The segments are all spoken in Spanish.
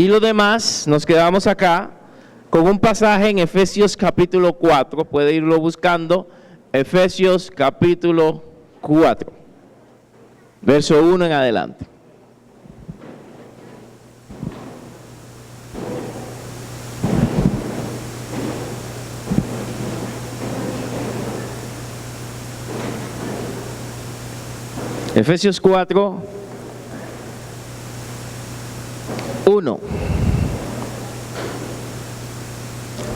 lo demás nos quedamos acá con un pasaje en Efesios capítulo 4, puede irlo buscando, Efesios capítulo 4, verso 1 en adelante. Efesios 4, 1.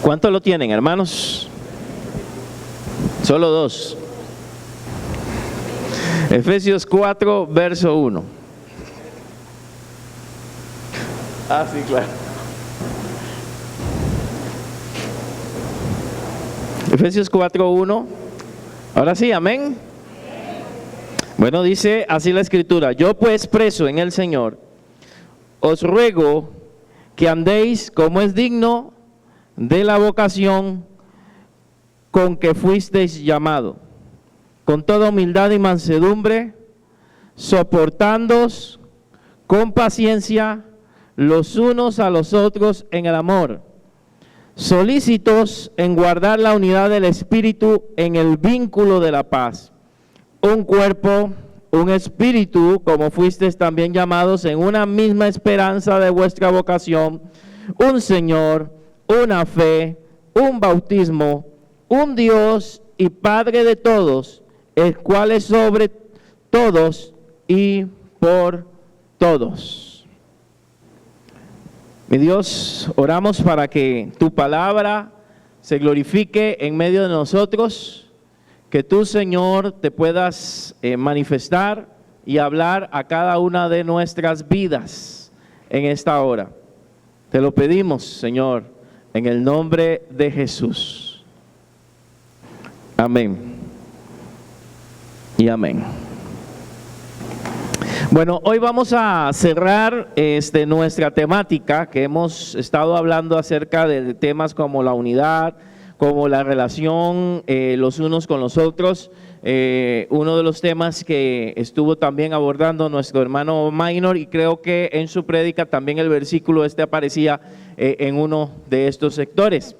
¿Cuántos lo tienen, hermanos? Solo 2. Efesios 4, verso 1. Ah, sí, claro. Efesios 4, 1. Ahora sí, amén. Bueno, dice así la Escritura: yo pues, preso en el Señor, os ruego que andéis como es digno de la vocación con que fuisteis llamado, con toda humildad y mansedumbre, soportándoos con paciencia los unos a los otros en el amor, solícitos en guardar la unidad del Espíritu en el vínculo de la paz. Un cuerpo, un espíritu, como fuisteis también llamados en una misma esperanza de vuestra vocación, un Señor, una fe, un bautismo, un Dios y Padre de todos, el cual es sobre todos y por todos. Mi Dios, oramos para que tu palabra se glorifique en medio de nosotros, que tú, Señor, te puedas manifestar y hablar a cada una de nuestras vidas en esta hora. Te lo pedimos, Señor, en el nombre de Jesús. Amén. Y amén. Bueno, hoy vamos a cerrar nuestra temática que hemos estado hablando acerca de temas como la unidad, como la relación los unos con los otros. Uno de los temas que estuvo también abordando nuestro hermano Minor, y creo que en su prédica también el versículo aparecía en uno de estos sectores.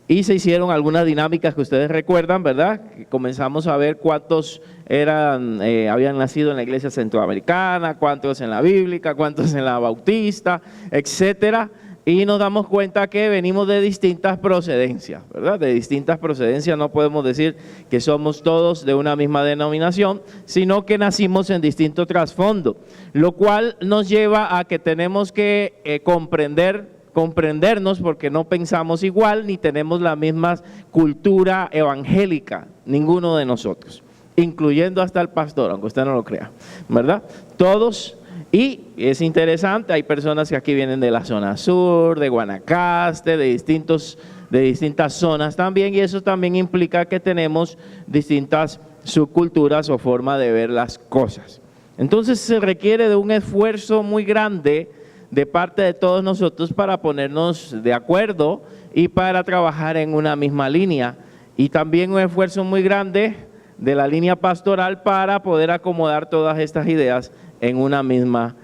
Y se hicieron algunas dinámicas que ustedes recuerdan, ¿verdad? Comenzamos a ver cuántos habían nacido en la iglesia centroamericana, cuántos en la bíblica, cuántos en la bautista, etcétera. Y nos damos cuenta que venimos de distintas procedencias, ¿verdad? De distintas procedencias, no podemos decir que somos todos de una misma denominación, sino que nacimos en distinto trasfondo, lo cual nos lleva a que tenemos que comprendernos, porque no pensamos igual ni tenemos la misma cultura evangélica, ninguno de nosotros, incluyendo hasta el pastor, aunque usted no lo crea, ¿verdad? Todos. Y es interesante, hay personas que aquí vienen de la zona sur, de Guanacaste, de distintas zonas también, y eso también implica que tenemos distintas subculturas o forma de ver las cosas. Entonces se requiere de un esfuerzo muy grande de parte de todos nosotros para ponernos de acuerdo y para trabajar en una misma línea, y también un esfuerzo muy grande de la línea pastoral para poder acomodar todas estas ideas en una misma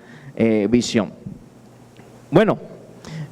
visión. Bueno,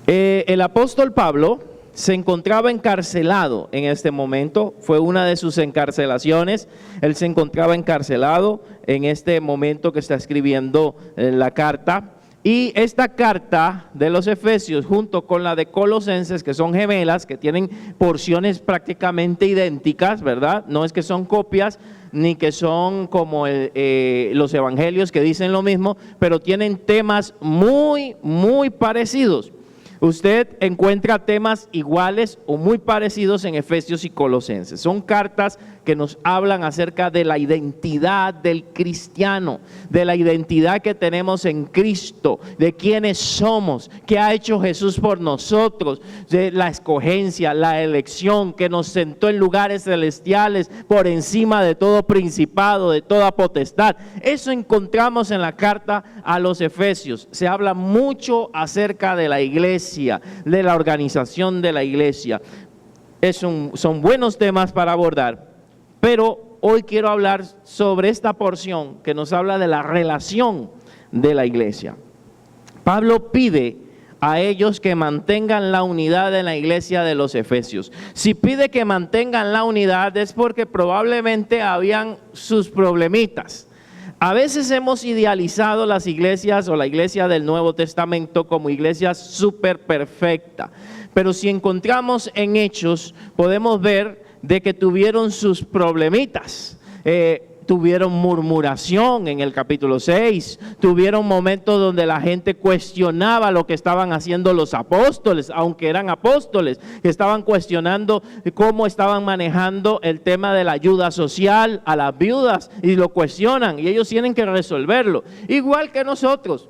el apóstol Pablo se encontraba encarcelado en este momento, fue una de sus encarcelaciones. Él se encontraba encarcelado en este momento que está escribiendo la carta. Y esta carta de los Efesios, junto con la de Colosenses, que son gemelas, que tienen porciones prácticamente idénticas, ¿verdad? No es que son copias, ni que son como los evangelios que dicen lo mismo, pero tienen temas muy, muy parecidos. Usted encuentra temas iguales o muy parecidos en Efesios y Colosenses. Son cartas que nos hablan acerca de la identidad del cristiano, de la identidad que tenemos en Cristo, de quiénes somos, qué ha hecho Jesús por nosotros, de la escogencia, la elección, que nos sentó en lugares celestiales por encima de todo principado, de toda potestad. Eso encontramos en la carta a los Efesios. Se habla mucho acerca de la iglesia, de la organización de la iglesia. Son buenos temas para abordar, pero hoy quiero hablar sobre esta porción que nos habla de la relación de la iglesia. Pablo pide a ellos que mantengan la unidad en la iglesia de los Efesios. Si pide que mantengan la unidad es porque probablemente habían sus problemitas. A veces hemos idealizado las iglesias o la iglesia del Nuevo Testamento como iglesias súper perfecta. Pero si encontramos en Hechos, podemos ver de que tuvieron sus problemitas. Tuvieron murmuración en el capítulo 6, tuvieron momentos donde la gente cuestionaba lo que estaban haciendo los apóstoles, aunque eran apóstoles, que estaban cuestionando cómo estaban manejando el tema de la ayuda social a las viudas, y lo cuestionan, y ellos tienen que resolverlo, igual que nosotros.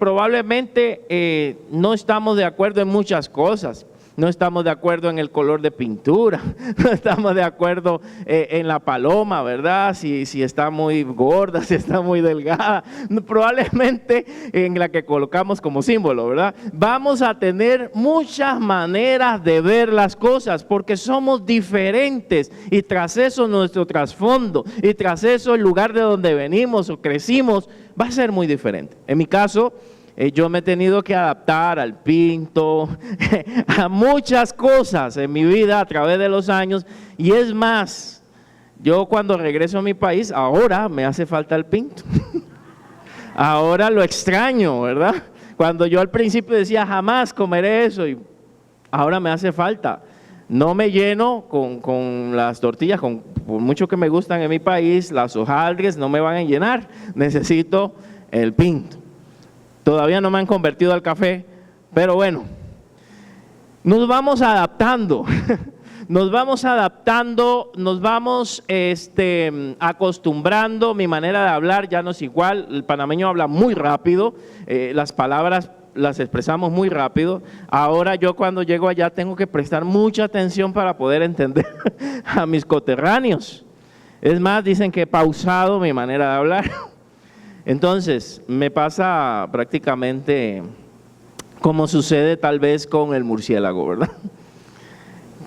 Probablemente no estamos de acuerdo en muchas cosas. No estamos de acuerdo en el color de pintura, no estamos de acuerdo en la paloma, ¿verdad? Si está muy gorda, si está muy delgada, probablemente en la que colocamos como símbolo, ¿verdad? Vamos a tener muchas maneras de ver las cosas porque somos diferentes, y tras eso nuestro trasfondo, y tras eso el lugar de donde venimos o crecimos va a ser muy diferente. En mi caso, yo me he tenido que adaptar al pinto, a muchas cosas en mi vida a través de los años, y es más, yo cuando regreso a mi país, ahora me hace falta el pinto. Ahora lo extraño, ¿verdad? Cuando yo al principio decía jamás comeré eso, y ahora me hace falta. No me lleno con las tortillas, por mucho que me gustan en mi país, las hojaldres no me van a llenar, necesito el pinto. Todavía no me han convertido al café, pero bueno, nos vamos adaptando, nos vamos acostumbrando. Mi manera de hablar ya no es igual, el panameño habla muy rápido, las palabras las expresamos muy rápido. Ahora yo cuando llego allá tengo que prestar mucha atención para poder entender a mis coterráneos. Es más, dicen que he pausado mi manera de hablar. Entonces, me pasa prácticamente como sucede tal vez con el murciélago, ¿verdad?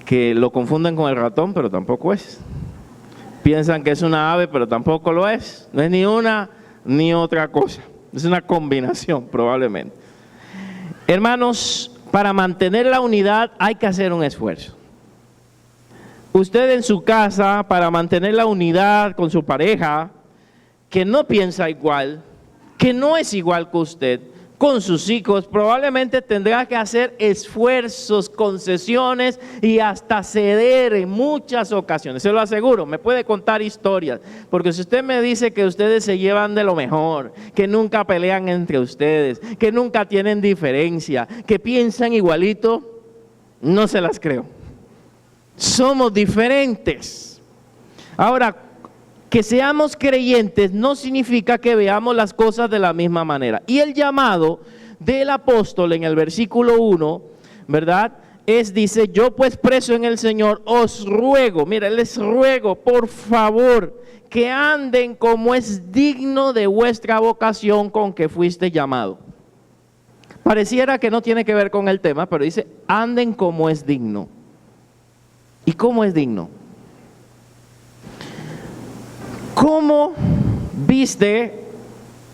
Que lo confunden con el ratón, pero tampoco es. Piensan que es una ave, pero tampoco lo es. No es ni una ni otra cosa. Es una combinación, probablemente. Hermanos, para mantener la unidad hay que hacer un esfuerzo. Usted en su casa, para mantener la unidad con su pareja, que no piensa igual, que no es igual que usted, con sus hijos, probablemente tendrá que hacer esfuerzos, concesiones y hasta ceder en muchas ocasiones. Se lo aseguro, me puede contar historias, porque si usted me dice que ustedes se llevan de lo mejor, que nunca pelean entre ustedes, que nunca tienen diferencia, que piensan igualito, no se las creo. Somos diferentes. Ahora, que seamos creyentes no significa que veamos las cosas de la misma manera. Y el llamado del apóstol en el versículo 1, ¿verdad? Dice, yo pues preso en el Señor, os ruego, mira, les ruego, por favor, que anden como es digno de vuestra vocación con que fuiste llamado. Pareciera que no tiene que ver con el tema, pero dice, anden como es digno. ¿Y cómo es digno? ¿Cómo viste?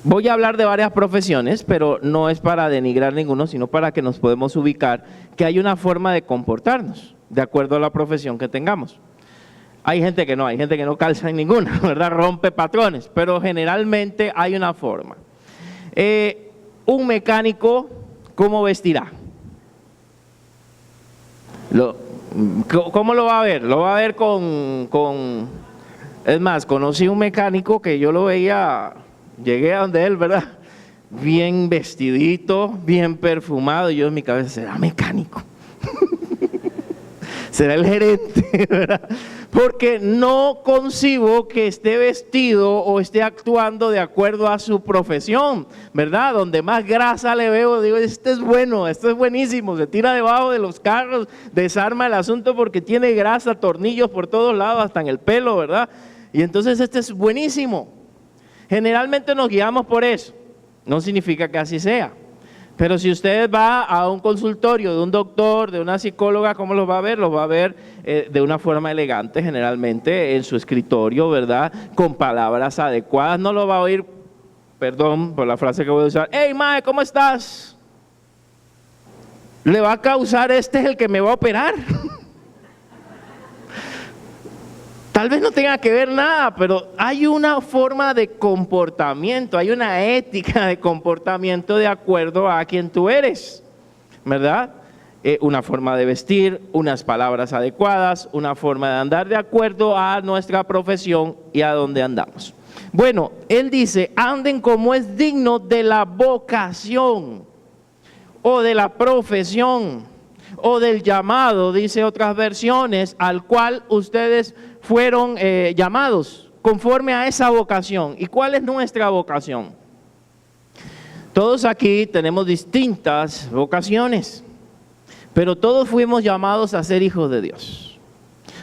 Voy a hablar de varias profesiones, pero no es para denigrar ninguno, sino para que nos podamos ubicar que hay una forma de comportarnos de acuerdo a la profesión que tengamos. Hay gente que no calza en ninguna, ¿verdad? Rompe patrones, pero generalmente hay una forma. Un mecánico, ¿cómo vestirá? ¿Cómo lo va a ver? Lo va a ver con... Es más, conocí un mecánico que yo lo veía, llegué a donde él, ¿verdad? Bien vestidito, bien perfumado, y yo en mi cabeza, ¿será mecánico? ¿Será el gerente? ¿Verdad? Porque no concibo que esté vestido o esté actuando de acuerdo a su profesión, ¿verdad? Donde más grasa le veo, digo, este es bueno, este es buenísimo, se tira debajo de los carros, desarma el asunto porque tiene grasa, tornillos por todos lados, hasta en el pelo, ¿verdad? Y entonces este es buenísimo. Generalmente nos guiamos por eso, no significa que así sea. Pero si usted va a un consultorio de un doctor, de una psicóloga, ¿cómo los va a ver? Los va a ver de una forma elegante, generalmente en su escritorio, ¿verdad? Con palabras adecuadas. No lo va a oír, perdón por la frase que voy a usar, hey, mae, ¿cómo estás? le va a causar, este es el que me va a operar. Tal vez no tenga que ver nada, pero hay una forma de comportamiento, hay una ética de comportamiento de acuerdo a quien tú eres, ¿verdad? Una forma de vestir, unas palabras adecuadas, una forma de andar de acuerdo a nuestra profesión y a dónde andamos. Bueno, él dice, anden como es digno de la vocación o de la profesión o del llamado, dice otras versiones, al cual ustedes fueron llamados conforme a esa vocación. ¿Y cuál es nuestra vocación? Todos aquí tenemos distintas vocaciones, pero todos fuimos llamados a ser hijos de Dios.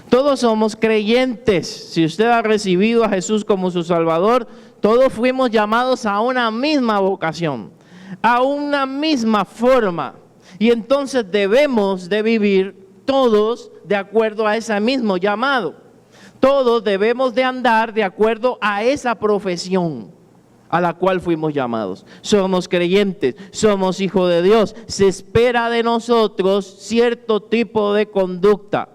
Todos somos creyentes. Si usted ha recibido a Jesús como su Salvador, todos fuimos llamados a una misma vocación, a una misma forma. Y entonces debemos de vivir todos de acuerdo a ese mismo llamado. Todos debemos de andar de acuerdo a esa profesión a la cual fuimos llamados. Somos creyentes, somos hijos de Dios. Se espera de nosotros cierto tipo de conducta.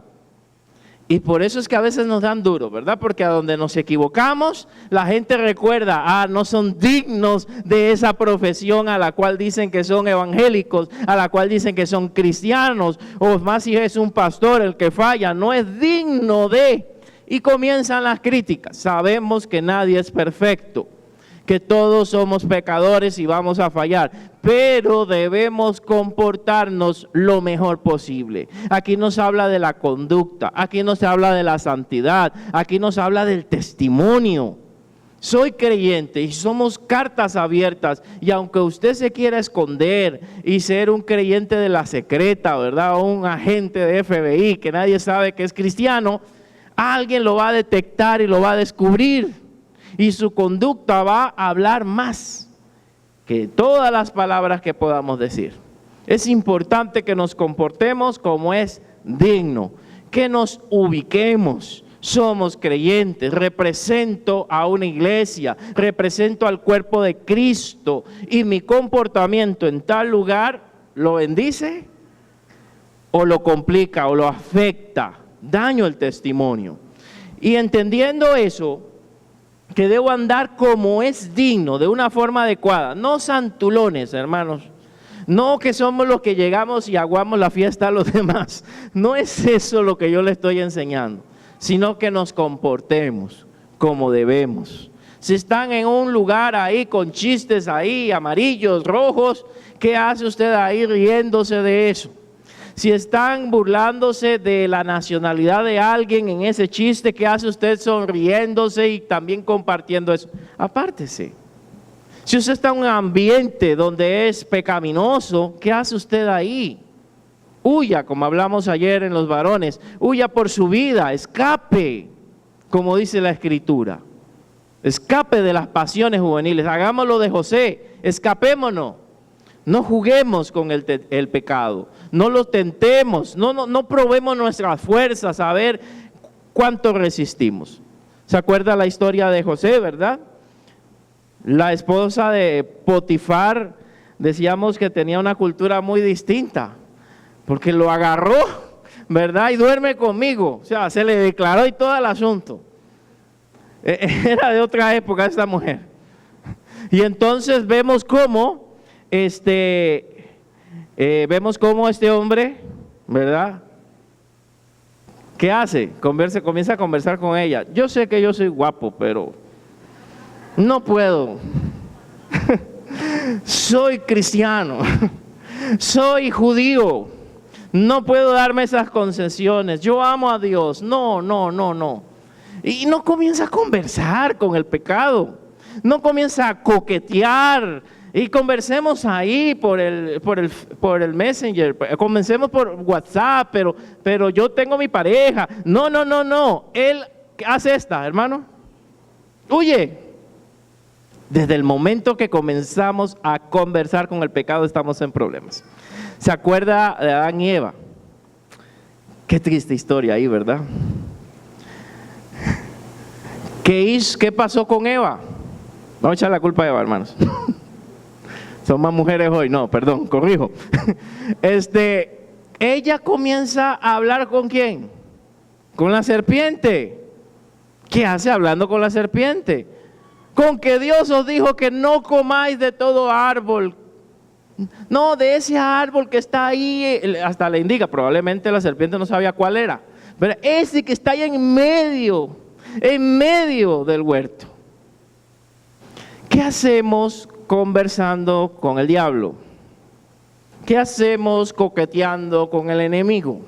Y por eso es que a veces nos dan duro, ¿verdad? Porque a donde nos equivocamos, la gente recuerda, no son dignos de esa profesión a la cual dicen que son evangélicos, a la cual dicen que son cristianos, o más si es un pastor el que falla, no es digno de. Y comienzan las críticas. Sabemos que nadie es perfecto, que todos somos pecadores y vamos a fallar, pero debemos comportarnos lo mejor posible. Aquí nos habla de la conducta, aquí nos habla de la santidad, aquí nos habla del testimonio. Soy creyente y somos cartas abiertas, y aunque usted se quiera esconder y ser un creyente de la secreta, ¿verdad? O un agente de FBI que nadie sabe que es cristiano, alguien lo va a detectar y lo va a descubrir. Y su conducta va a hablar más que todas las palabras que podamos decir. Es importante que nos comportemos como es digno, que nos ubiquemos. Somos creyentes, represento a una iglesia, represento al cuerpo de Cristo, y mi comportamiento en tal lugar lo bendice o lo complica o lo afecta, daño el testimonio. Y entendiendo eso, que debo andar como es digno, de una forma adecuada, no santulones, hermanos, no que somos los que llegamos y aguamos la fiesta a los demás, no es eso lo que yo le estoy enseñando, sino que nos comportemos como debemos. Si están en un lugar ahí con chistes ahí, amarillos, rojos, ¿qué hace usted ahí riéndose de eso? Si están burlándose de la nacionalidad de alguien en ese chiste, ¿qué hace usted sonriéndose y también compartiendo eso? Apártese. Si usted está en un ambiente donde es pecaminoso, ¿qué hace usted ahí? Huya, como hablamos ayer en los varones, huya por su vida, escape, como dice la Escritura. Escape de las pasiones juveniles, hagámoslo de José, escapémonos. No juguemos con el pecado, no lo tentemos, no probemos nuestras fuerzas a ver cuánto resistimos. ¿Se acuerda la historia de José, verdad? La esposa de Potifar, decíamos que tenía una cultura muy distinta, porque lo agarró, ¿verdad? Y duerme conmigo, o sea, se le declaró y todo el asunto. Era de otra época esta mujer. Y entonces vemos cómo este hombre, ¿verdad? ¿Qué hace? Comienza a conversar con ella. Yo sé que yo soy guapo, pero no puedo. Soy cristiano, soy judío, no puedo darme esas concesiones. Yo amo a Dios. No. Y no comienza a conversar con el pecado, no comienza a coquetear. Y conversemos ahí por el Messenger, comencemos por WhatsApp, pero yo tengo mi pareja. No. Él hace esta, hermano. Huye. Desde el momento que comenzamos a conversar con el pecado, estamos en problemas. ¿Se acuerda de Adán y Eva? Qué triste historia ahí, ¿verdad? ¿Qué pasó con Eva? Vamos a echar la culpa a Eva, hermanos. Son más mujeres hoy, no, perdón, corrijo. Ella comienza a hablar ¿con quién? Con la serpiente. ¿Qué hace hablando con la serpiente? Con que Dios os dijo que no comáis de todo árbol. No, de ese árbol que está ahí, hasta le indica, probablemente la serpiente no sabía cuál era. Pero ese que está ahí en medio del huerto. ¿Qué hacemos conversando con el diablo? ¿Qué hacemos coqueteando con el enemigo?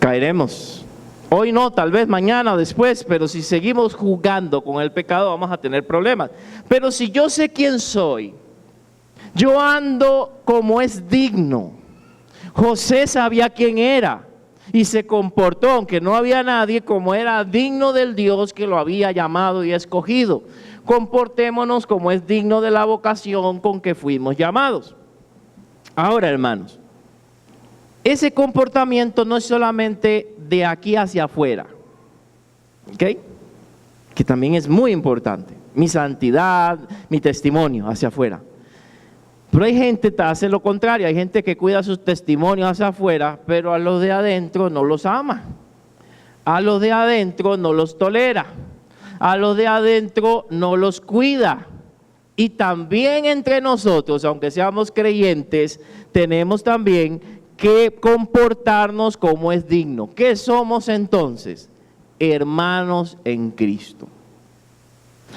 Caeremos. Hoy no, tal vez mañana o después, pero si seguimos jugando con el pecado vamos a tener problemas. Pero si yo sé quién soy, yo ando como es digno. José sabía quién era y se comportó, aunque no había nadie, como era digno del Dios que lo había llamado y escogido. Comportémonos como es digno de la vocación con que fuimos llamados. Ahora, hermanos, ese comportamiento no es solamente de aquí hacia afuera, ¿ok? Que también es muy importante. Mi santidad, mi testimonio hacia afuera. Pero hay gente que hace lo contrario, hay gente que cuida sus testimonios hacia afuera, pero a los de adentro no los ama. A los de adentro no los tolera. A los de adentro no los cuida. Y también entre nosotros, aunque seamos creyentes, tenemos también que comportarnos como es digno. ¿Qué somos entonces? Hermanos en Cristo.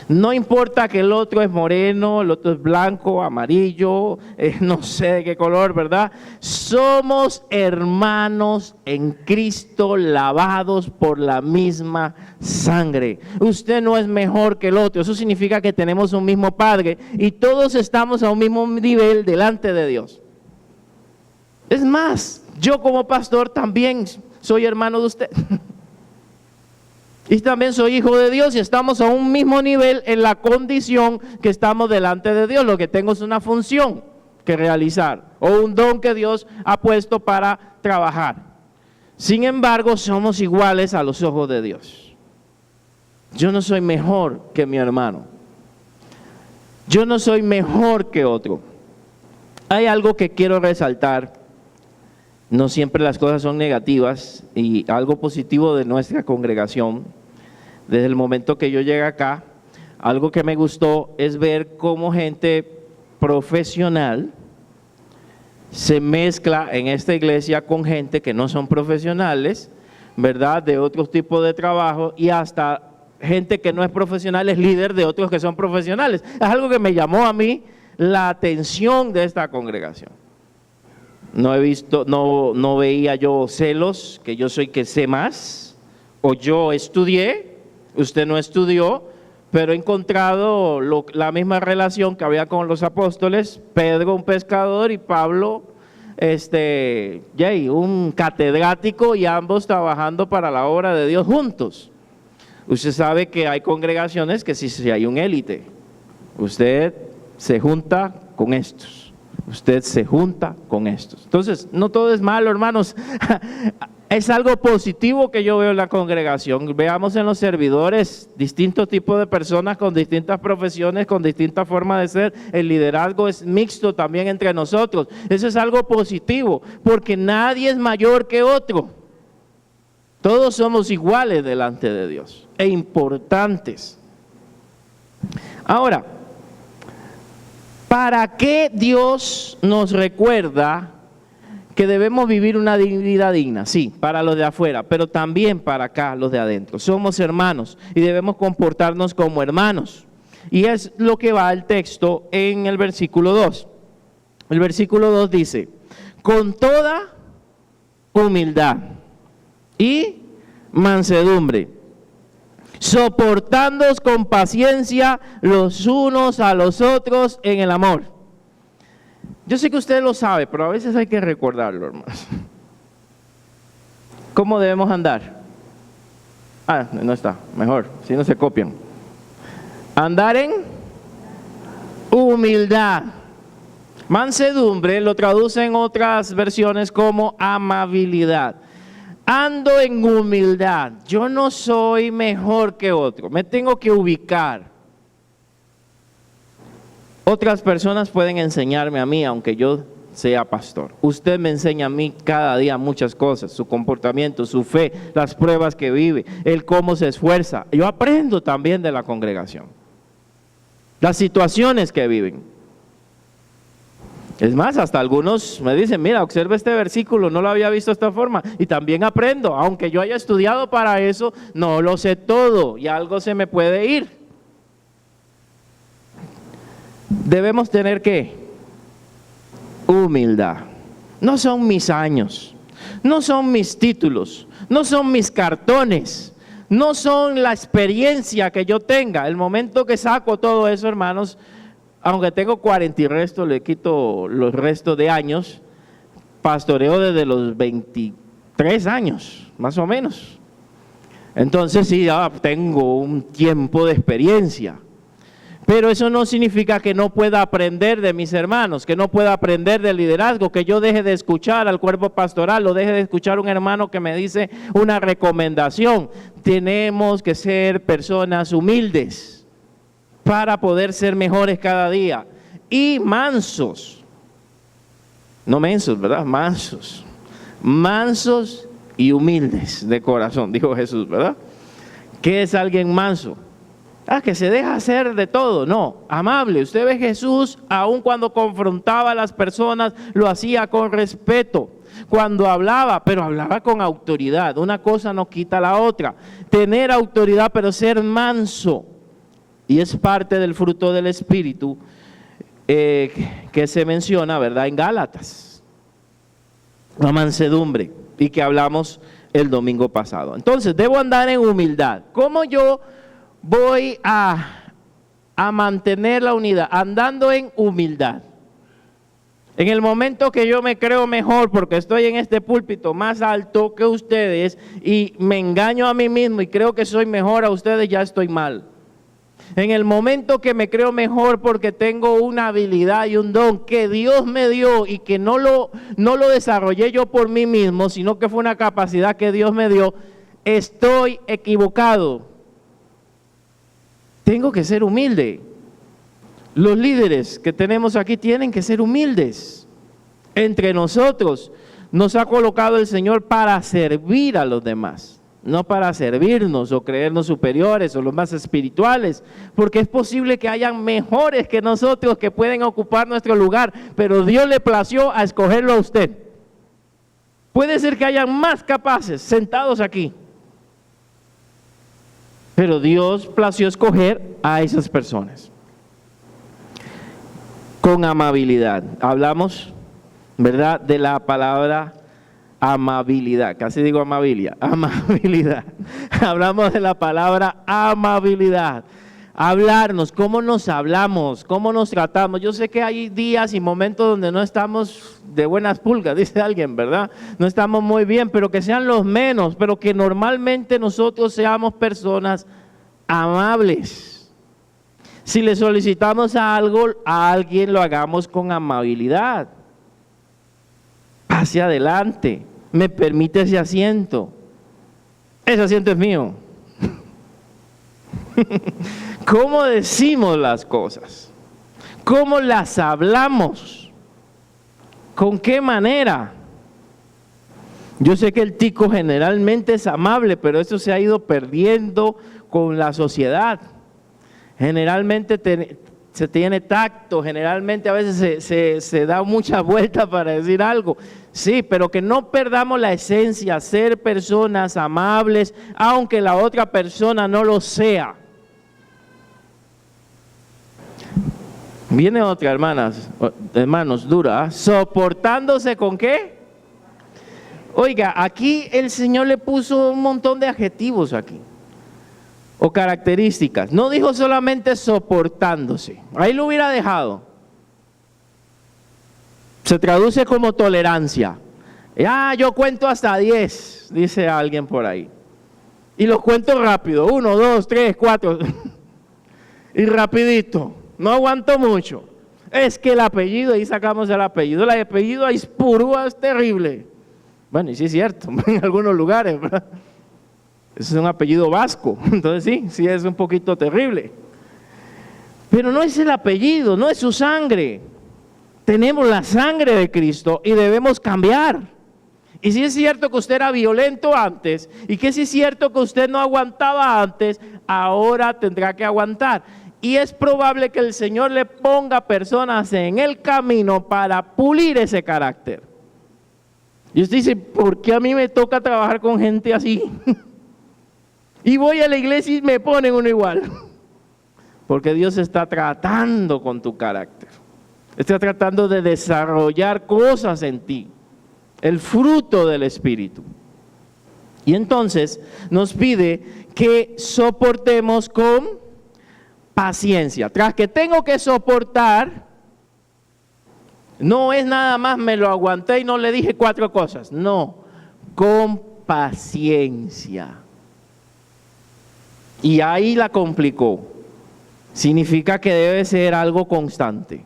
No importa que el otro es moreno, el otro es blanco, amarillo, no sé de qué color, ¿verdad? Somos hermanos en Cristo, lavados por la misma sangre. Usted no es mejor que el otro, eso significa que tenemos un mismo Padre y todos estamos a un mismo nivel delante de Dios. Es más, yo como pastor también soy hermano de usted. Y también soy hijo de Dios y estamos a un mismo nivel en la condición que estamos delante de Dios. Lo que tengo es una función que realizar o un don que Dios ha puesto para trabajar. Sin embargo, somos iguales a los ojos de Dios. Yo no soy mejor que mi hermano. Yo no soy mejor que otro. Hay algo que quiero resaltar. No siempre las cosas son negativas y algo positivo de nuestra congregación. Desde el momento que yo llegué acá, algo que me gustó es ver cómo gente profesional se mezcla en esta iglesia con gente que no son profesionales, ¿verdad? De otros tipos de trabajo y hasta gente que no es profesional es líder de otros que son profesionales. Es algo que me llamó a mí la atención de esta congregación. No veía yo celos, que yo soy que sé más, o yo estudié, usted no estudió, pero he encontrado la misma relación que había con los apóstoles, Pedro un pescador y Pablo un catedrático y ambos trabajando para la obra de Dios juntos. Usted sabe que hay congregaciones que si hay un élite, usted se junta con estos. Usted se junta con estos. Entonces, no todo es malo, hermanos. Es algo positivo que yo veo en la congregación. Veamos en los servidores distintos tipos de personas con distintas profesiones, con distintas formas de ser. El liderazgo es mixto también entre nosotros. Eso es algo positivo, porque nadie es mayor que otro. Todos somos iguales delante de Dios e importantes. Ahora, ¿para qué Dios nos recuerda que debemos vivir una vida digna? Sí, para los de afuera, pero también para acá, los de adentro. Somos hermanos y debemos comportarnos como hermanos. Y es lo que va el texto en el versículo 2. El versículo 2 dice, con toda humildad y mansedumbre, soportándoos con paciencia los unos a los otros en el amor. Yo sé que usted lo sabe, pero a veces hay que recordarlo, hermanos. ¿Cómo debemos andar? No está, mejor, si no se copian. Andar en humildad. Mansedumbre lo traduce en otras versiones como amabilidad. Ando en humildad. Yo no soy mejor que otro. Me tengo que ubicar. Otras personas pueden enseñarme a mí, aunque yo sea pastor. Usted me enseña a mí cada día muchas cosas, su comportamiento, su fe, las pruebas que vive, el cómo se esfuerza. Yo aprendo también de la congregación, las situaciones que viven. Es más, hasta algunos me dicen, mira, observa este versículo, no lo había visto de esta forma, y también aprendo, aunque yo haya estudiado para eso, no lo sé todo, y algo se me puede ir. Debemos tener, ¿qué? Humildad. No son mis años, no son mis títulos, no son mis cartones, no son la experiencia que yo tenga. El momento que saco todo eso, hermanos, aunque tengo 40 y resto, le quito los restos de años, pastoreo desde los 23 años, más o menos. Entonces sí, ya tengo un tiempo de experiencia. Pero eso no significa que no pueda aprender de mis hermanos, que no pueda aprender del liderazgo, que yo deje de escuchar al cuerpo pastoral, o deje de escuchar a un hermano que me dice una recomendación. Tenemos que ser personas humildes para poder ser mejores cada día y mansos, no mensos, ¿verdad? Mansos y humildes de corazón, dijo Jesús, ¿verdad? ¿Qué es alguien manso? Que se deja hacer de todo. No, amable. Usted ve Jesús, aun cuando confrontaba a las personas, lo hacía con respeto. Cuando hablaba, pero hablaba con autoridad. Una cosa no quita la otra. Tener autoridad, pero ser manso. Y es parte del fruto del Espíritu que se menciona, ¿verdad?, en Gálatas. La mansedumbre, y que hablamos el domingo pasado. Entonces, debo andar en humildad. ¿Cómo yo voy a mantener la unidad? Andando en humildad. En el momento que yo me creo mejor porque estoy en este púlpito más alto que ustedes y me engaño a mí mismo y creo que soy mejor a ustedes, ya estoy mal. En el momento que me creo mejor porque tengo una habilidad y un don que Dios me dio y que no lo desarrollé yo por mí mismo, sino que fue una capacidad que Dios me dio, estoy equivocado. Tengo que ser humilde. Los líderes que tenemos aquí tienen que ser humildes. Entre nosotros nos ha colocado el Señor para servir a los demás, no para servirnos o creernos superiores o los más espirituales, porque es posible que hayan mejores que nosotros que pueden ocupar nuestro lugar, pero Dios le plació a escogerlo a usted. Puede ser que hayan más capaces sentados aquí, pero Dios plació escoger a esas personas. Con amabilidad. Hablamos, ¿verdad?, de la palabra amabilidad. Casi digo amabilidad. Amabilidad. Hablamos de la palabra amabilidad. Hablarnos, cómo nos hablamos, cómo nos tratamos. Yo sé que hay días y momentos donde no estamos de buenas pulgas, dice alguien, ¿verdad? No estamos muy bien, pero que sean los menos, pero que normalmente nosotros seamos personas amables. Si le solicitamos algo a alguien, lo hagamos con amabilidad. Hacia adelante, me permite ese asiento. Ese asiento es mío. ¿Cómo decimos las cosas? ¿Cómo las hablamos? ¿Con qué manera? Yo sé que el tico generalmente es amable, pero eso se ha ido perdiendo con la sociedad. Generalmente se tiene tacto, generalmente a veces se da mucha vuelta para decir algo. Sí, pero que no perdamos la esencia, ser personas amables, aunque la otra persona no lo sea. Viene otra, hermanos, dura, ¿eh? Soportándose ¿con qué? Oiga, aquí el Señor le puso un montón de adjetivos aquí, o características. No dijo solamente soportándose, ahí lo hubiera dejado. Se traduce como tolerancia. Yo cuento hasta 10, dice alguien por ahí. Y los cuento rápido, 1, 2, 3, 4. Y rapidito, no aguanto mucho. Es que el apellido, ahí sacamos el apellido Aispurúa es terrible. Bueno, y sí es cierto, en algunos lugares, ¿verdad? Ese es un apellido vasco, entonces sí es un poquito terrible. Pero no es el apellido, no es su sangre. Tenemos la sangre de Cristo y debemos cambiar. Y si es cierto que usted era violento antes, y que si es cierto que usted no aguantaba antes, ahora tendrá que aguantar. Y es probable que el Señor le ponga personas en el camino para pulir ese carácter. Y usted dice, ¿por qué a mí me toca trabajar con gente así? Y voy a la iglesia y me ponen uno igual. Porque Dios está tratando con tu carácter. Está tratando de desarrollar cosas en ti. El fruto del Espíritu. Y entonces nos pide que soportemos con paciencia. Tras que tengo que soportar, no es nada más me lo aguanté y no le dije 4 cosas. No, con paciencia. Y ahí la complicó. Significa que debe ser algo constante.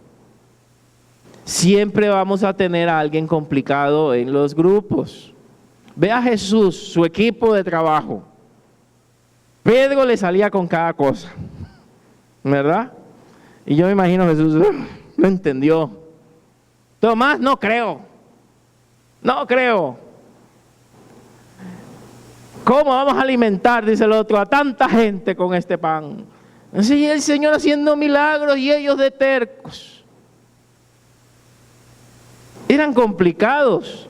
Siempre vamos a tener a alguien complicado en los grupos. Ve a Jesús, su equipo de trabajo. Pedro le salía con cada cosa, ¿verdad? Y yo me imagino Jesús no entendió. Tomás, no creo. No creo. ¿Cómo vamos a alimentar, dice el otro, a tanta gente con este pan? Sí, el Señor haciendo milagros y ellos de tercos. Eran complicados.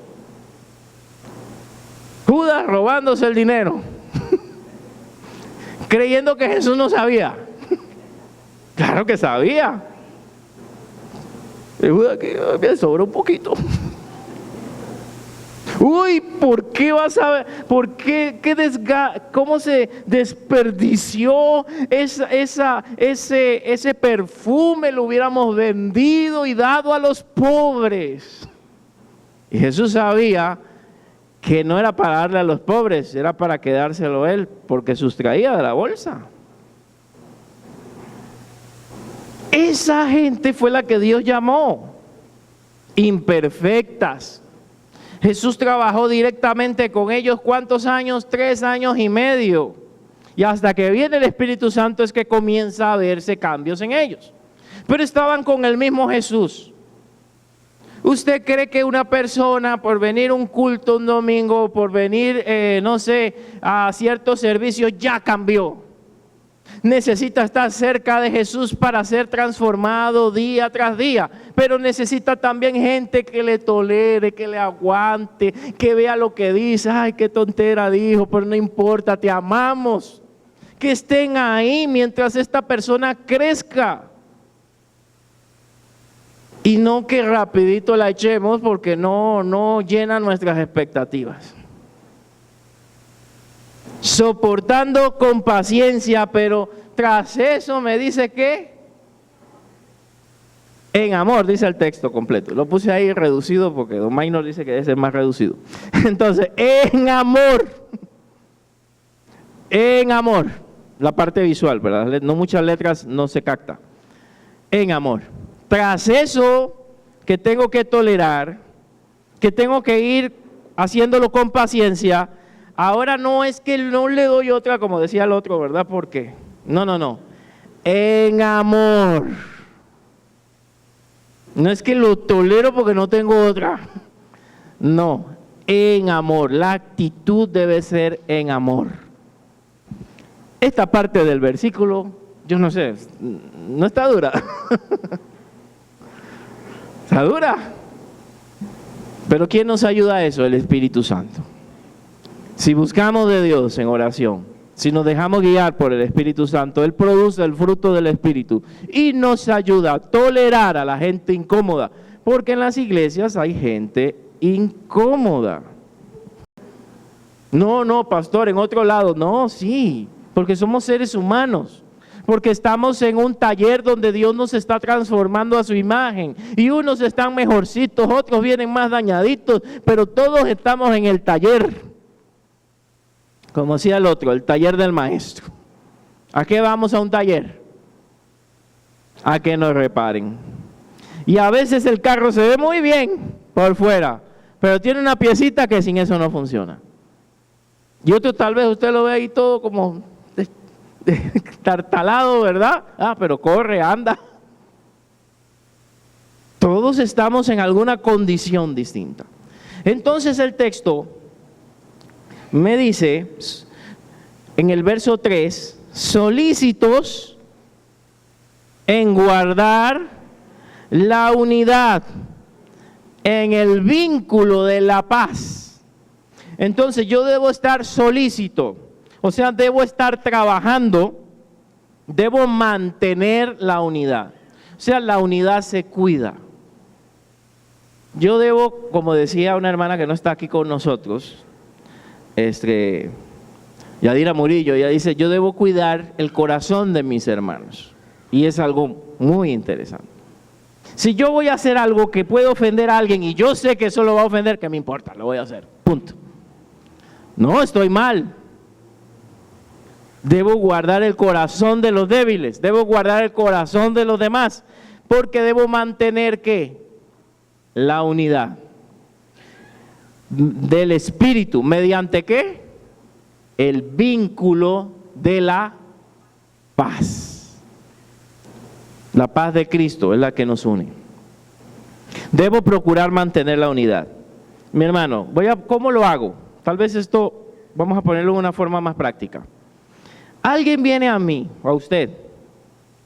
Judas robándose el dinero, creyendo que Jesús no sabía. Claro que sabía. El Judas que me sobra un poquito. Uy, ¿por qué vas a ver? ¿Por qué? ¿Cómo se desperdició ese perfume? Lo hubiéramos vendido y dado a los pobres. Y Jesús sabía que no era para darle a los pobres, era para quedárselo él, porque sustraía de la bolsa. Esa gente fue la que Dios llamó imperfectas. Jesús trabajó directamente con ellos, ¿cuántos años? 3 años y medio. Y hasta que viene el Espíritu Santo es que comienza a verse cambios en ellos. Pero estaban con el mismo Jesús. ¿Usted cree que una persona por venir a un culto un domingo, por venir, no sé, a ciertos servicios ya cambió? Necesita estar cerca de Jesús para ser transformado día tras día, pero necesita también gente que le tolere, que le aguante, que vea lo que dice. Ay, qué tontera dijo, pero no importa, te amamos. Que estén ahí mientras esta persona crezca. Y no que rapidito la echemos porque no llena nuestras expectativas. Soportando con paciencia, pero tras eso me dice que en amor, dice el texto completo. Lo puse ahí reducido porque Don Maynor dice que debe ser más reducido. Entonces, en amor, la parte visual, ¿verdad? No muchas letras no se capta. En amor. Tras eso que tengo que tolerar, que tengo que ir haciéndolo con paciencia. Ahora no es que no le doy otra, como decía el otro, ¿verdad? Porque no. En amor. No es que lo tolero porque no tengo otra. No, en amor. La actitud debe ser en amor. Esta parte del versículo, yo no sé, no está dura. Está dura. Pero ¿quién nos ayuda a eso? El Espíritu Santo. Si buscamos de Dios en oración, si nos dejamos guiar por el Espíritu Santo, Él produce el fruto del Espíritu y nos ayuda a tolerar a la gente incómoda, porque en las iglesias hay gente incómoda. No, pastor, en otro lado, no, sí, porque somos seres humanos, porque estamos en un taller donde Dios nos está transformando a su imagen, y unos están mejorcitos, otros vienen más dañaditos, pero todos estamos en el taller. Como decía el otro, el taller del maestro. ¿A qué vamos a un taller? A que nos reparen. Y a veces el carro se ve muy bien por fuera, pero tiene una piecita que sin eso no funciona. Y otro tal vez usted lo ve ahí todo como tartalado, ¿verdad? Pero corre, anda. Todos estamos en alguna condición distinta. Entonces el texto me dice, en el verso 3, solícitos en guardar la unidad en el vínculo de la paz. Entonces yo debo estar solícito, o sea, debo estar trabajando, debo mantener la unidad. O sea, la unidad se cuida. Yo debo, como decía una hermana que no está aquí con nosotros, Yadira Murillo, ella dice, yo debo cuidar el corazón de mis hermanos. Y es algo muy interesante. Si yo voy a hacer algo que puede ofender a alguien y yo sé que eso lo va a ofender, ¿qué me importa? Lo voy a hacer, punto. No, estoy mal. Debo guardar el corazón de los débiles, debo guardar el corazón de los demás, porque debo mantener, ¿qué? La unidad del espíritu, ¿mediante qué? El vínculo de la paz. La paz de Cristo es la que nos une. Debo procurar mantener la unidad. Mi hermano, ¿cómo lo hago? Tal vez esto, vamos a ponerlo de una forma más práctica. Alguien viene a mí, o a usted,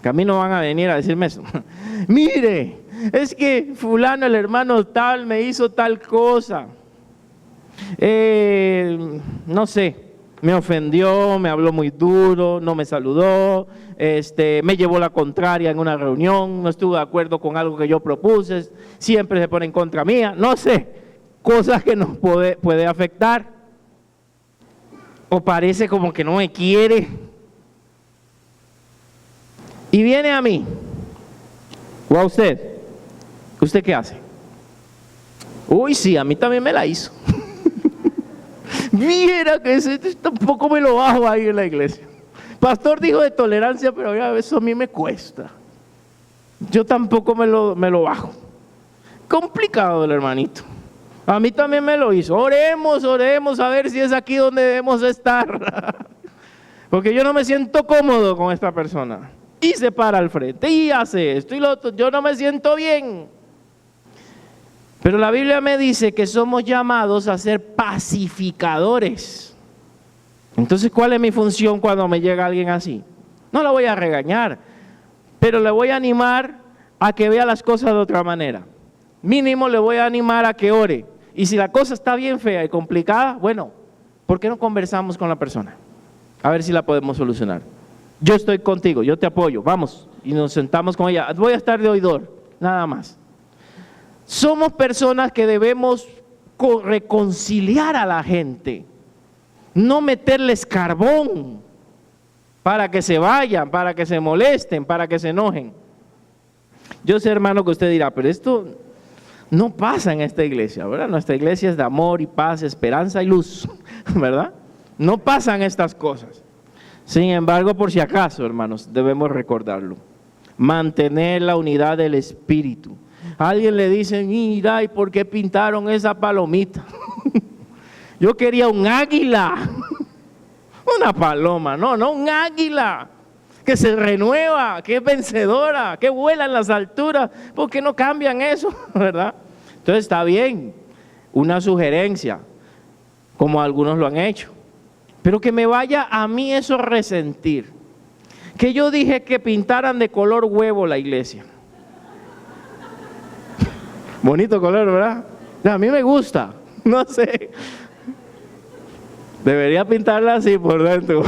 que a mí no van a venir a decirme eso. Mire, es que fulano, el hermano tal, me hizo tal cosa. No sé. Me ofendió, me habló muy duro, no me saludó, me llevó la contraria en una reunión, no estuvo de acuerdo con algo que yo propuse, siempre se pone en contra mía, no sé, cosas que nos puede afectar. O parece como que no me quiere. Y viene a mí, o a usted. ¿Usted qué hace? Uy, sí, a mí también me la hizo. Mira que tampoco me lo bajo ahí en la iglesia. Pastor dijo de tolerancia, pero eso a mí me cuesta. Yo tampoco me lo bajo. Complicado el hermanito. A mí también me lo hizo. Oremos a ver si es aquí donde debemos estar. Porque yo no me siento cómodo con esta persona. Y se para al frente y hace esto y lo otro. Yo no me siento bien. Pero la Biblia me dice que somos llamados a ser pacificadores. Entonces, ¿cuál es mi función cuando me llega alguien así? No la voy a regañar, pero le voy a animar a que vea las cosas de otra manera. Mínimo le voy a animar a que ore. Y si la cosa está bien fea y complicada, bueno, ¿por qué no conversamos con la persona? A ver si la podemos solucionar. Yo estoy contigo, yo te apoyo, vamos. Y nos sentamos con ella. Voy a estar de oidor, nada más. Somos personas que debemos reconciliar a la gente, no meterles carbón para que se vayan, para que se molesten, para que se enojen. Yo sé, hermano, que usted dirá, pero esto no pasa en esta iglesia, ¿verdad? Nuestra iglesia es de amor y paz, esperanza y luz, ¿verdad? No pasan estas cosas. Sin embargo, por si acaso, hermanos, debemos recordarlo. Mantener la unidad del espíritu. A alguien le dicen, mira, ¿y por qué pintaron esa palomita? Yo quería un águila, una paloma, no, un águila, que se renueva, que es vencedora, que vuela en las alturas. ¿Por qué no cambian eso, verdad? Entonces está bien, una sugerencia, como algunos lo han hecho, pero que me vaya a mí eso a resentir. Que yo dije que pintaran de color huevo la iglesia. Bonito color, ¿verdad? A mí me gusta, no sé. Debería pintarla así por dentro.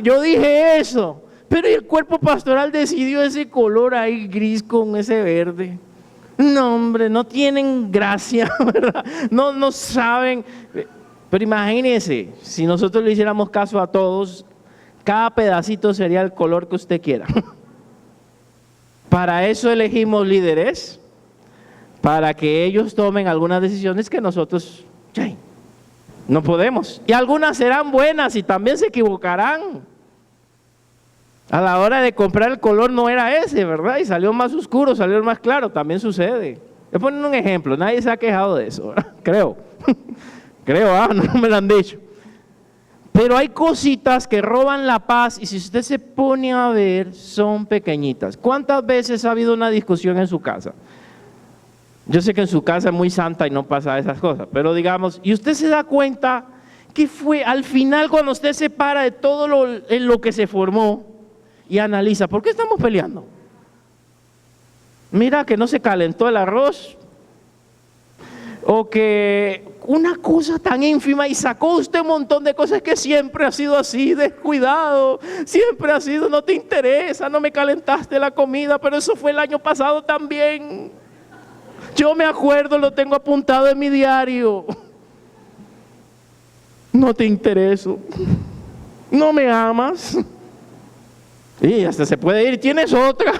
Yo dije eso, pero el cuerpo pastoral decidió ese color ahí gris con ese verde. No, hombre, no tienen gracia, ¿verdad? No saben. Pero imagínense, si nosotros le hiciéramos caso a todos, cada pedacito sería el color que usted quiera. Para eso elegimos líderes, para que ellos tomen algunas decisiones que nosotros no podemos. Y algunas serán buenas y también se equivocarán. A la hora de comprar el color no era ese, ¿verdad? Y salió más oscuro, salió más claro, también sucede. Voy a poner un ejemplo, nadie se ha quejado de eso, ¿verdad? Creo, no me lo han dicho. Pero hay cositas que roban la paz y si usted se pone a ver, son pequeñitas. ¿Cuántas veces ha habido una discusión en su casa? Yo sé que en su casa es muy santa y no pasa esas cosas, pero digamos, y usted se da cuenta que fue al final cuando usted se para de todo en lo que se formó y analiza, ¿por qué estamos peleando? Mira que no se calentó el arroz, o que una cosa tan ínfima y sacó usted un montón de cosas que siempre ha sido así, descuidado, siempre ha sido, no te interesa, no me calentaste la comida, pero eso fue el año pasado también. Yo me acuerdo, lo tengo apuntado en mi diario. No te intereso, no me amas. Y hasta se puede ir, tienes otra,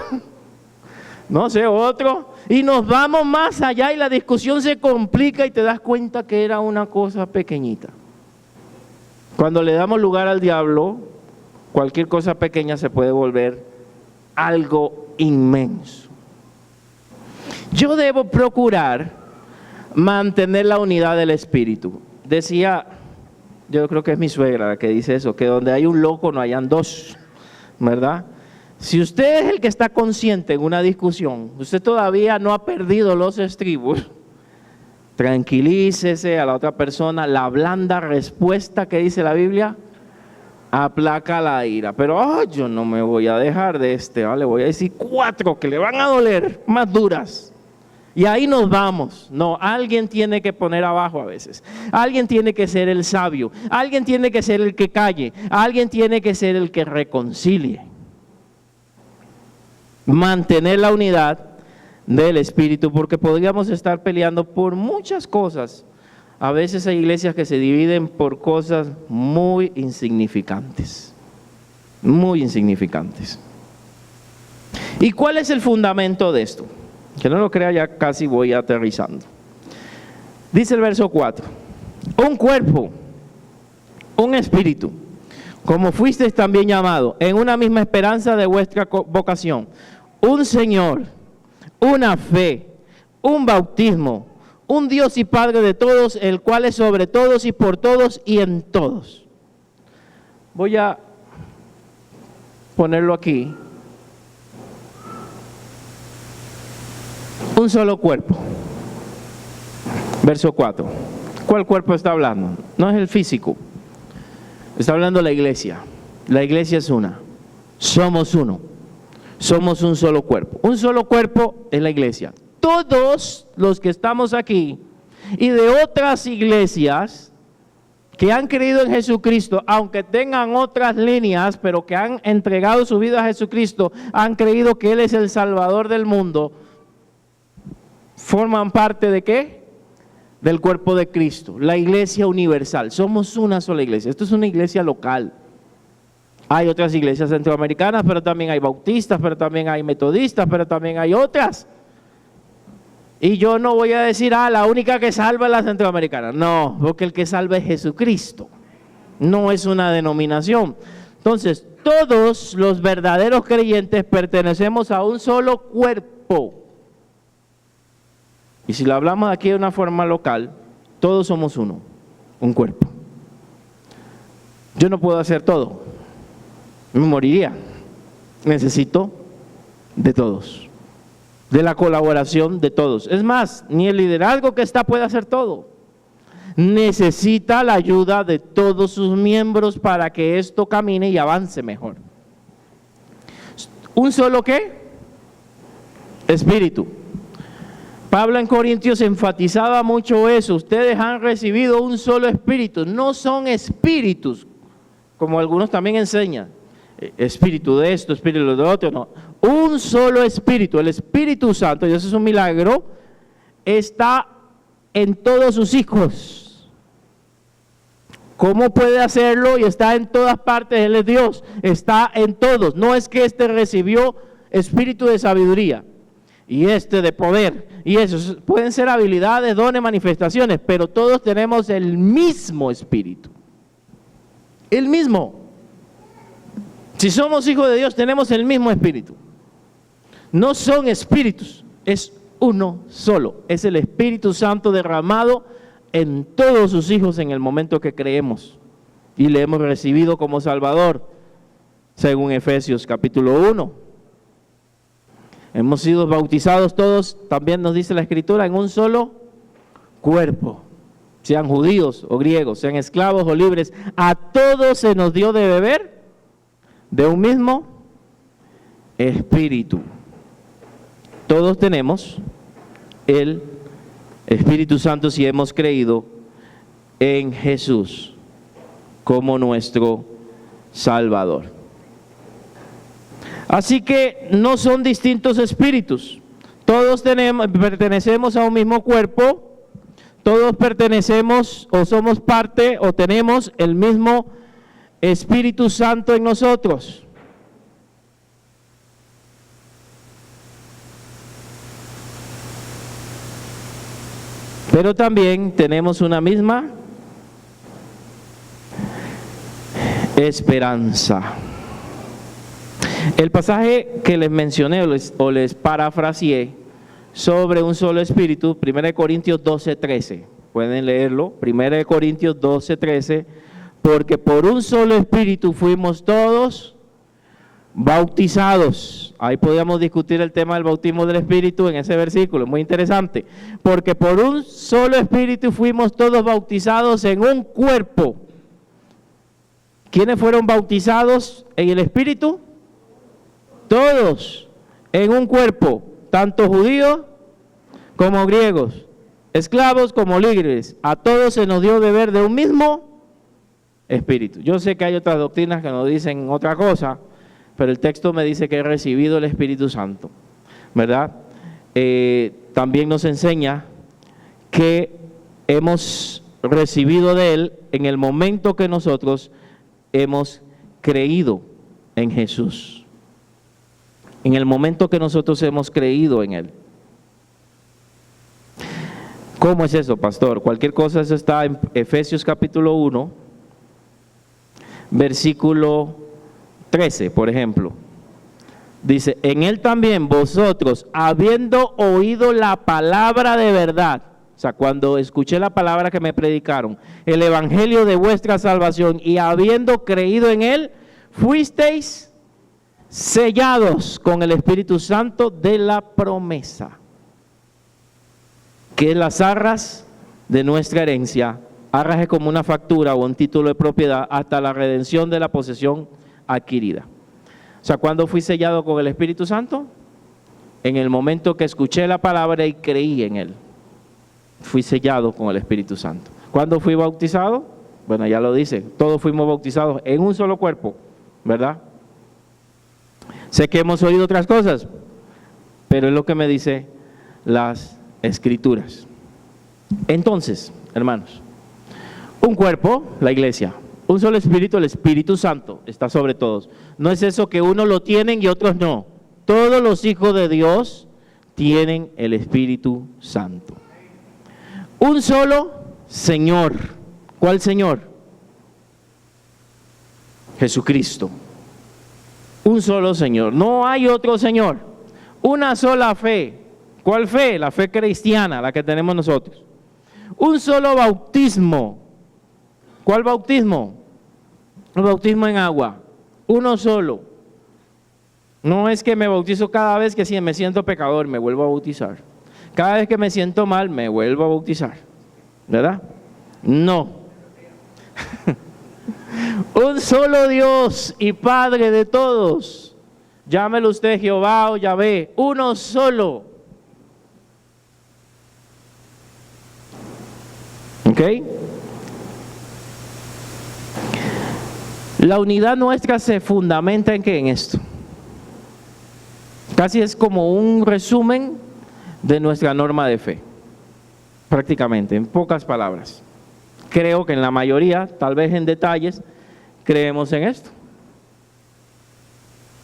no sé, otro. Y nos vamos más allá y la discusión se complica y te das cuenta que era una cosa pequeñita. Cuando le damos lugar al diablo, cualquier cosa pequeña se puede volver algo inmenso. Yo debo procurar mantener la unidad del espíritu. Decía, yo creo que es mi suegra la que dice eso, que donde hay un loco no hayan dos, ¿verdad? Si usted es el que está consciente en una discusión, usted todavía no ha perdido los estribos, tranquilícese a la otra persona, la blanda respuesta que dice la Biblia, aplaca la ira. Pero yo no me voy a dejar de le voy a decir 4 que le van a doler, más duras. Y ahí nos vamos. No, alguien tiene que poner abajo a veces. Alguien tiene que ser el sabio. Alguien tiene que ser el que calle. Alguien tiene que ser el que reconcilie. Mantener la unidad del espíritu, porque podríamos estar peleando por muchas cosas. A veces hay iglesias que se dividen por cosas muy insignificantes. Muy insignificantes. ¿Y cuál es el fundamento de esto? Que no lo crea, ya casi voy aterrizando. Dice el verso 4, un cuerpo, un espíritu, como fuisteis también llamado, en una misma esperanza de vuestra vocación, un Señor, una fe, un bautismo, un Dios y Padre de todos, el cual es sobre todos y por todos y en todos. Voy a ponerlo aquí. Un solo cuerpo. Verso 4. ¿Cuál cuerpo está hablando? No es el físico. Está hablando la iglesia. La iglesia es una. Somos uno. Somos un solo cuerpo. Un solo cuerpo es la iglesia. Todos los que estamos aquí y de otras iglesias que han creído en Jesucristo, aunque tengan otras líneas, pero que han entregado su vida a Jesucristo, han creído que Él es el Salvador del mundo, forman parte ¿de qué? Del cuerpo de Cristo, la iglesia universal. Somos una sola iglesia. Esto es una iglesia local. Hay otras iglesias centroamericanas, pero también hay bautistas, pero también hay metodistas, pero también hay otras. Y yo no voy a decir, la única que salva es la centroamericana. No, porque el que salva es Jesucristo. No es una denominación. Entonces, todos los verdaderos creyentes pertenecemos a un solo cuerpo. Y si lo hablamos aquí de una forma local, todos somos uno, un cuerpo. Yo no puedo hacer todo, me moriría. Necesito de todos, de la colaboración de todos. Es más, ni el liderazgo que está puede hacer todo. Necesita la ayuda de todos sus miembros para que esto camine y avance mejor. ¿Un solo qué? Espíritu. Pablo en Corintios enfatizaba mucho eso. Ustedes han recibido un solo espíritu. No son espíritus, como algunos también enseñan. Espíritu de esto, espíritu de otro, no. Un solo espíritu, el Espíritu Santo, y eso es un milagro, está en todos sus hijos. ¿Cómo puede hacerlo? Y está en todas partes. Él es Dios, está en todos. No es que este recibió espíritu de sabiduría y este de poder, y eso pueden ser habilidades, dones, manifestaciones, pero todos tenemos el mismo espíritu, el mismo. Si somos hijos de Dios, tenemos el mismo espíritu. No son espíritus, es uno solo, es el Espíritu Santo derramado en todos sus hijos en el momento que creemos. y le hemos recibido como Salvador, según Efesios capítulo 1. Hemos sido bautizados todos, también nos dice la Escritura, en un solo cuerpo. Sean judíos o griegos, sean esclavos o libres, a todos se nos dio de beber de un mismo espíritu. Todos tenemos el Espíritu Santo si hemos creído en Jesús como nuestro Salvador. Así que no son distintos espíritus. Todos pertenecemos a un mismo cuerpo. Todos pertenecemos o somos parte o tenemos el mismo Espíritu Santo en nosotros. Pero también tenemos una misma esperanza. El pasaje que les mencioné o les parafraseé sobre un solo espíritu, 1 Corintios 12:13. Pueden leerlo, 1 Corintios 12:13. Porque por un solo espíritu fuimos todos bautizados. Ahí podríamos discutir el tema del bautismo del Espíritu en ese versículo, muy interesante. Porque por un solo Espíritu fuimos todos bautizados en un cuerpo. ¿Quiénes fueron bautizados en el Espíritu? Todos en un cuerpo, tanto judíos como griegos, esclavos como libres. A todos se nos dio beber de un mismo Espíritu. Yo sé que hay otras doctrinas que nos dicen otra cosa, pero el texto me dice que he recibido el Espíritu Santo, ¿verdad? También nos enseña que hemos recibido de Él en el momento que nosotros hemos creído en Jesús. En el momento que nosotros hemos creído en Él. ¿Cómo es eso, pastor? Cualquier cosa, eso está en Efesios capítulo 1, versículo 13, por ejemplo. Dice, en Él también vosotros, habiendo oído la palabra de verdad, o sea, cuando escuché la palabra que me predicaron, el evangelio de vuestra salvación, y habiendo creído en Él, fuisteis sellados con el Espíritu Santo de la promesa, que es las arras de nuestra herencia. Arras es como una factura o un título de propiedad hasta la redención de la posesión adquirida. O sea, ¿cuándo fui sellado con el Espíritu Santo? En el momento que escuché la palabra y creí en Él. Fui sellado con el Espíritu Santo. ¿Cuándo fui bautizado? Bueno, ya lo dice, todos fuimos bautizados en un solo cuerpo, ¿verdad? Sé que hemos oído otras cosas, pero es lo que me dice las Escrituras. Entonces, hermanos, un cuerpo, la iglesia, un solo espíritu, el Espíritu Santo, está sobre todos. No es eso que unos lo tienen y otros no. Todos los hijos de Dios tienen el Espíritu Santo. Un solo Señor. ¿Cuál Señor? Jesucristo. Un solo Señor. No hay otro Señor. Una sola fe. ¿Cuál fe? La fe cristiana, la que tenemos nosotros. Un solo bautismo. ¿Cuál bautismo? El bautismo en agua. Uno solo. No es que me bautizo cada vez que si me siento pecador, me vuelvo a bautizar. Cada vez que me siento mal, me vuelvo a bautizar. ¿Verdad? No. Un solo Dios y Padre de todos. Llámelo usted Jehová o Yahvé. Uno solo. ¿Ok? La unidad nuestra se fundamenta en ¿qué? En esto. Casi es como un resumen de nuestra norma de fe. Prácticamente, en pocas palabras. Creo que en la mayoría, tal vez en detalles, creemos en esto.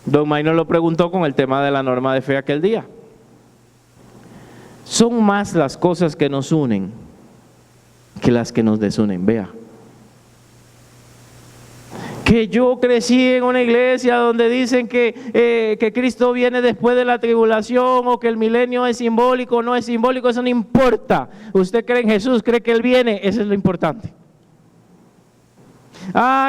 Don Maynor lo preguntó con el tema de la norma de fe aquel día. Son más las cosas que nos unen que las que nos desunen, vea. Que yo crecí en una iglesia donde dicen que Cristo viene después de la tribulación o que el milenio es simbólico o no es simbólico, eso no importa. Usted cree en Jesús, cree que Él viene, eso es lo importante.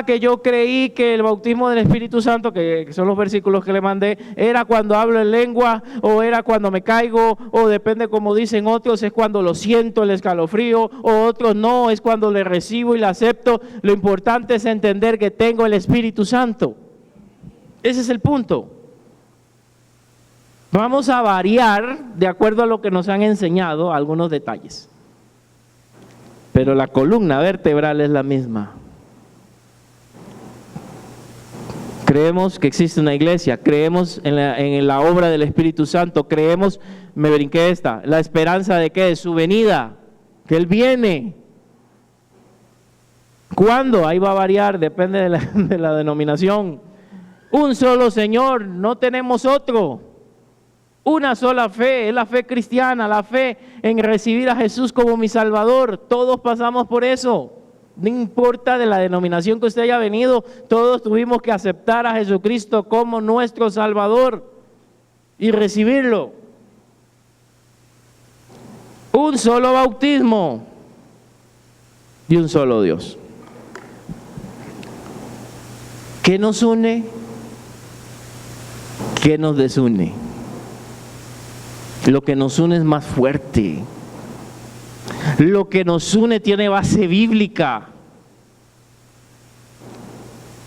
Que yo creí que el bautismo del Espíritu Santo, que son los versículos que le mandé, era cuando hablo en lengua, o era cuando me caigo, o depende como dicen otros, es cuando lo siento, el escalofrío, o otros no, es cuando le recibo y le acepto. Lo importante es entender que tengo el Espíritu Santo. Ese es el punto. Vamos a variar de acuerdo a lo que nos han enseñado algunos detalles. Pero la columna vertebral es la misma. Creemos que existe una iglesia, creemos en la obra del Espíritu Santo, creemos, me brinqué esta, la esperanza de que de su venida, que Él viene. ¿Cuándo? Ahí va a variar, depende de la denominación. Un solo Señor, no tenemos otro. Una sola fe, es la fe cristiana, la fe en recibir a Jesús como mi Salvador. Todos pasamos por eso. No importa de la denominación que usted haya venido, todos tuvimos que aceptar a Jesucristo como nuestro Salvador y recibirlo. Un solo bautismo y un solo Dios. ¿Qué nos une? ¿Qué nos desune? Lo que nos une es más fuerte. Lo que nos une tiene base bíblica.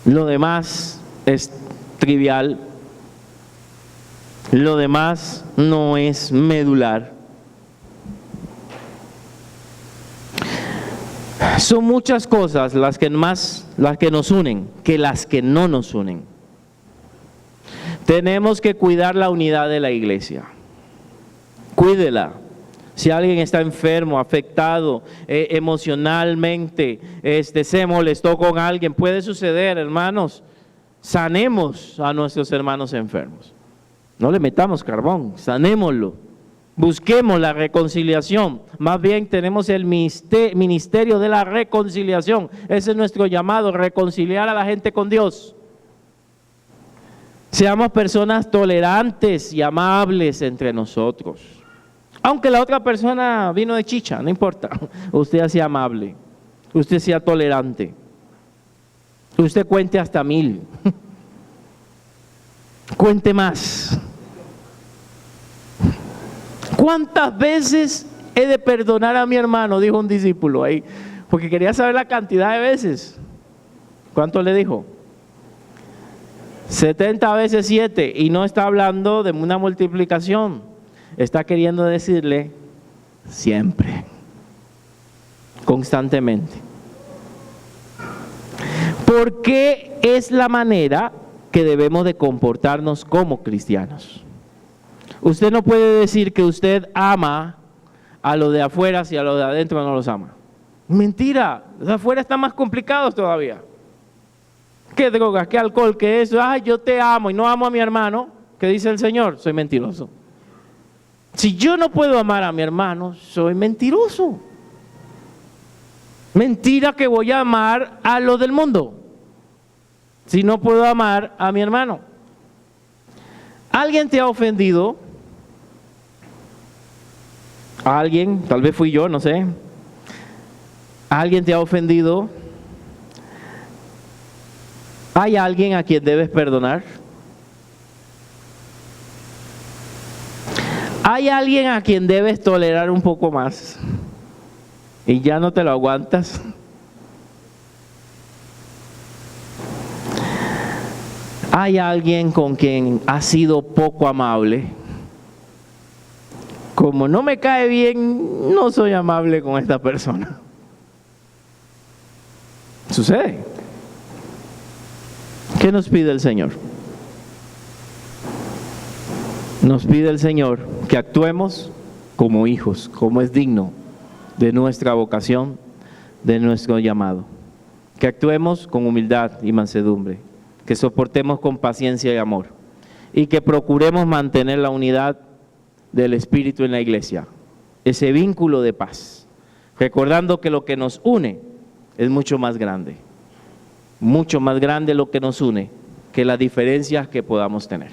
Lo demás es trivial. Lo demás no es medular. Son muchas cosas las que nos unen que las que no nos unen. Tenemos que cuidar la unidad de la iglesia. Cuídela. Si alguien está enfermo, afectado emocionalmente, se molestó con alguien, puede suceder, hermanos. Sanemos a nuestros hermanos enfermos. No le metamos carbón, sanémoslo. Busquemos la reconciliación. Más bien tenemos el ministerio de la reconciliación. Ese es nuestro llamado, reconciliar a la gente con Dios. Seamos personas tolerantes y amables entre nosotros. Aunque la otra persona vino de chicha, no importa. Usted sea amable, usted sea tolerante, usted cuente hasta 1000. Cuente más. ¿Cuántas veces he de perdonar a mi hermano? Dijo un discípulo ahí, porque quería saber la cantidad de veces. ¿Cuánto le dijo? 70 veces 7, y no está hablando de una multiplicación. Está queriendo decirle siempre, constantemente. Porque es la manera que debemos de comportarnos como cristianos. Usted no puede decir que usted ama a los de afuera si a los de adentro no los ama. Mentira, los de afuera están más complicados todavía. ¿Qué drogas, qué alcohol, qué eso? Ay, yo te amo y no amo a mi hermano. ¿Qué dice el Señor? Soy mentiroso. Si yo no puedo amar a mi hermano, soy mentiroso. Mentira que voy a amar a los del mundo, si no puedo amar a mi hermano. ¿Alguien te ha ofendido? ¿A alguien? Tal vez fui yo, no sé. ¿Alguien te ha ofendido? ¿Hay alguien a quien debes perdonar? ¿Hay alguien a quien debes tolerar un poco más y ya no te lo aguantas? ¿Hay alguien con quien has sido poco amable? Como no me cae bien, no soy amable con esta persona. Sucede. ¿Qué nos pide el Señor? Nos pide el Señor que actuemos como hijos, como es digno de nuestra vocación, de nuestro llamado. Que actuemos con humildad y mansedumbre, que soportemos con paciencia y amor, y que procuremos mantener la unidad del Espíritu en la iglesia, ese vínculo de paz, recordando que lo que nos une es mucho más grande lo que nos une que las diferencias que podamos tener.